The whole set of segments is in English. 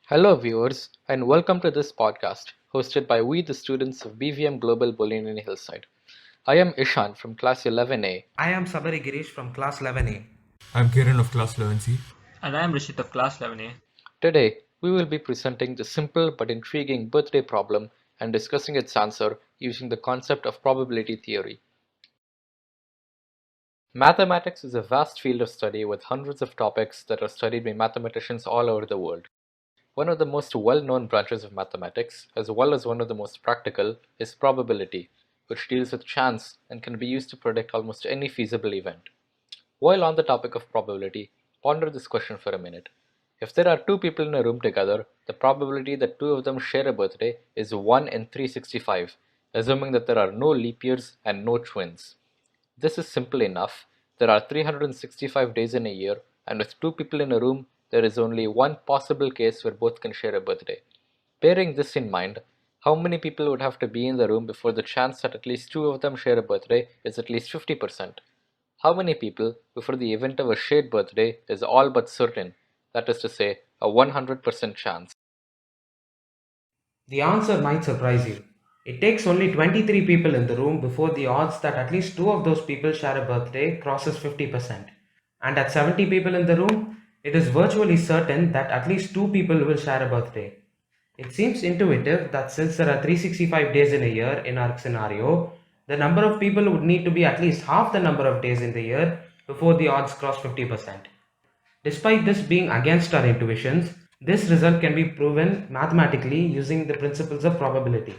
Hello, viewers, and welcome to this podcast hosted by we, the students of BVM Global Bullion Hillside. I am Ishan from Class 11A. I am Sabari Girish from class 11A. I'm Kiran of class 11C. And I am Rishit of class 11A. Today, we will be presenting the simple but intriguing birthday problem and discussing its answer using the concept of probability theory. Mathematics is a vast field of study with hundreds of topics that are studied by mathematicians all over the world. One of the most well-known branches of mathematics, as well as one of the most practical, is probability, which deals with chance and can be used to predict almost any feasible event. While on the topic of probability, ponder this question for a minute. If there are two people in a room together, the probability that two of them share a birthday is 1 in 365, assuming that there are no leap years and no twins. This is simple enough. There are 365 days in a year, and with two people in a room, there is only one possible case where both can share a birthday. Bearing this in mind, how many people would have to be in the room before the chance that at least two of them share a birthday is at least 50%? How many people before the event of a shared birthday is all but certain, that is to say, a 100% chance? The answer might surprise you. It takes only 23 people in the room before the odds that at least two of those people share a birthday crosses 50%. And at 70 people in the room, it is virtually certain that at least two people will share a birthday. It seems intuitive that since there are 365 days in a year in our scenario, the number of people would need to be at least half the number of days in the year before the odds cross 50%. Despite this being against our intuitions, this result can be proven mathematically using the principles of probability.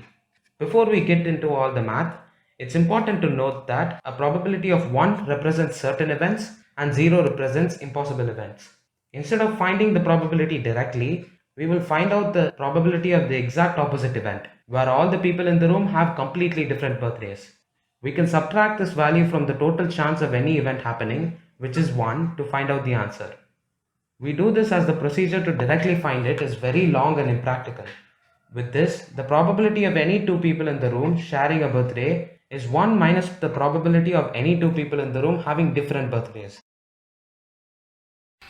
Before we get into all the math, it's important to note that a probability of 1 represents certain events and 0 represents impossible events. Instead of finding the probability directly, we will find out the probability of the exact opposite event, where all the people in the room have completely different birthdays. We can subtract this value from the total chance of any event happening, which is 1, to find out the answer. We do this as the procedure to directly find it is very long and impractical. With this, the probability of any two people in the room sharing a birthday is 1 minus the probability of any two people in the room having different birthdays.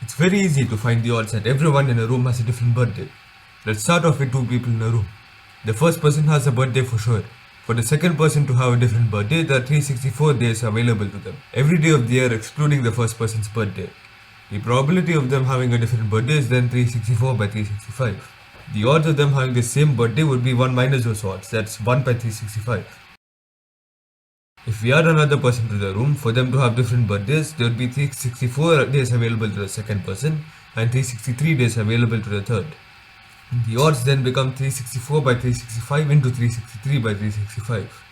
It's very easy to find the odds that everyone in a room has a different birthday. Let's start off with two people in a room. The first person has a birthday for sure. For the second person to have a different birthday, there are 364 days available to them. Every day of the year excluding the first person's birthday. The probability of them having a different birthday is then 364 by 365. The odds of them having the same birthday would be 1 minus those odds, that's 1 by 365. If we add another person to the room, for them to have different birthdays, there would be 364 days available to the second person and 363 days available to the third. The odds then become 364 by 365 into 363 by 365.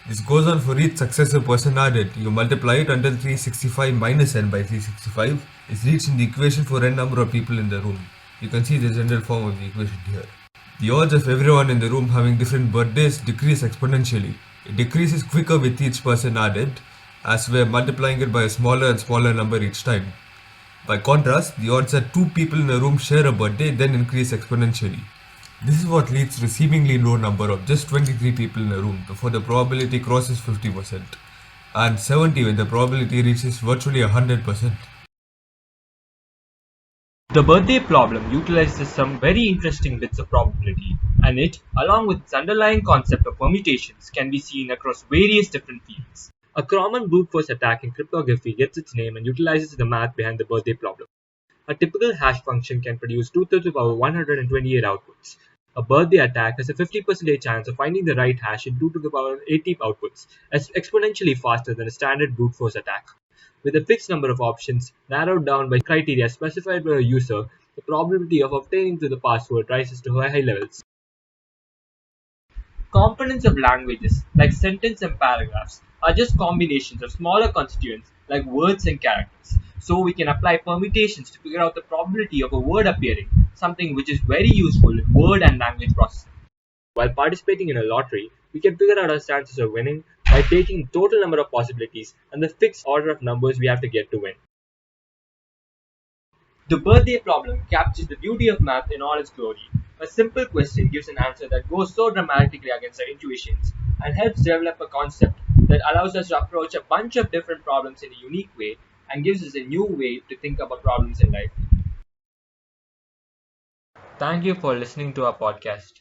This goes on for each successive person added. You multiply it until 365 minus n by 365 is reached in the equation for n number of people in the room. You can see the general form of the equation here. The odds of everyone in the room having different birthdays decrease exponentially. It decreases quicker with each person added, as we're multiplying it by a smaller and smaller number each time. By contrast, the odds that two people in a room share a birthday then increase exponentially. This is what leads to a seemingly low number of just 23 people in a room before the probability crosses 50%, and 70 when the probability reaches virtually 100%. The birthday problem utilizes some very interesting bits of probability, and it, along with its underlying concept of permutations, can be seen across various different fields. A common brute force attack in cryptography gets its name and utilizes the math behind the birthday problem. A typical hash function can produce 2 to the power 128 outputs. A birthday attack has a 50% chance of finding the right hash in 2 to the power 80 outputs, as exponentially faster than a standard brute force attack. With a fixed number of options narrowed down by criteria specified by a user, the probability of obtaining the password rises to high levels. Components of languages, like sentence and paragraphs, are just combinations of smaller constituents like words and characters. So we can apply permutations to figure out the probability of a word appearing, something which is very useful in word and language processing. While participating in a lottery, we can figure out our chances of winning by taking the total number of possibilities and the fixed order of numbers we have to get to win. The birthday problem captures the beauty of math in all its glory. A simple question gives an answer that goes so dramatically against our intuitions and helps develop a concept that allows us to approach a bunch of different problems in a unique way and gives us a new way to think about problems in life. Thank you for listening to our podcast.